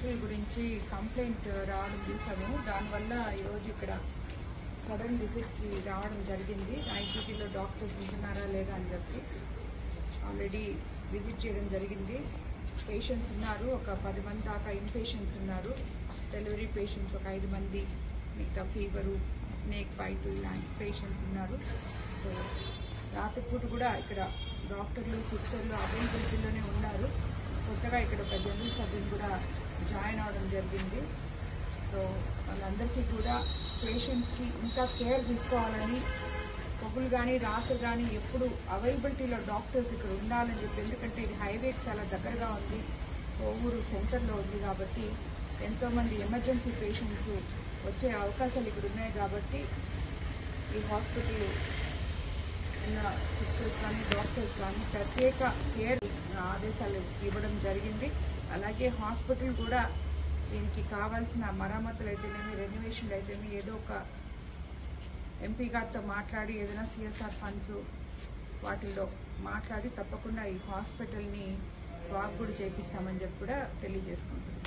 Hospital గురించి complaint రావడం చూసాము. దానివల్ల ఈరోజు ఇక్కడ సడన్ విజిట్కి రావడం జరిగింది. నైట్ డ్యూటీలో డాక్టర్స్ ఉంటున్నారా లేదా అని చెప్పి ఆల్రెడీ విజిట్ చేయడం జరిగింది. పేషెంట్స్ ఉన్నారు, ఒక 10 మంది దాకా ఇన్పేషెంట్స్ ఉన్నారు. డెలివరీ పేషెంట్స్ ఒక 5 మంది, మిగతా ఫీవరు, స్నేక్ బైట్ ఇలాంటి పేషెంట్స్ ఉన్నారు. సో రాత్రిపూట కూడా ఇక్కడ డాక్టర్లు, సిస్టర్లు అవైలబిలిటీలోనే ఉన్నారు. కొత్తగా ఇక్కడ ఒక జనరల్ సర్జన్ కూడా జాయిన్ అవడం జరిగింది. సో వాళ్ళందరికీ కూడా పేషెంట్స్కి ఇంకా కేర్ తీసుకోవాలని, పగులు కానీ రాత్రి కానీ ఎప్పుడు అవైలబిలిటీలో డాక్టర్స్ ఇక్కడ ఉండాలని చెప్పి, ఎందుకంటే ఇది హైవేకి చాలా దగ్గరగా ఉంది, ఊరు సెంటర్లో ఉంది కాబట్టి ఎంతోమంది ఎమర్జెన్సీ పేషెంట్స్ వచ్చే అవకాశాలు ఇక్కడ ఉన్నాయి. కాబట్టి ఈ హాస్పిటల్ ఉన్న సిస్టర్స్ కానీ డాక్టర్స్ కానీ ప్రత్యేక కేర్ ఆదేశాలు ఇవ్వడం జరిగింది. అలాగే హాస్పిటల్ కూడా దీనికి కావాల్సిన మరమ్మతులు అయితేనేమి, రెన్యువేషన్లు అయితేనేమి ఏదో ఒక ఎంపీ గారితో మాట్లాడి ఏదైనా సిఎస్ఆర్ ఫండ్స్ వాటిల్లో మాట్లాడి తప్పకుండా ఈ హాస్పిటల్ని బాగు కూడా చేపిస్తామని చెప్పి కూడా తెలియజేసుకుంటున్నాం.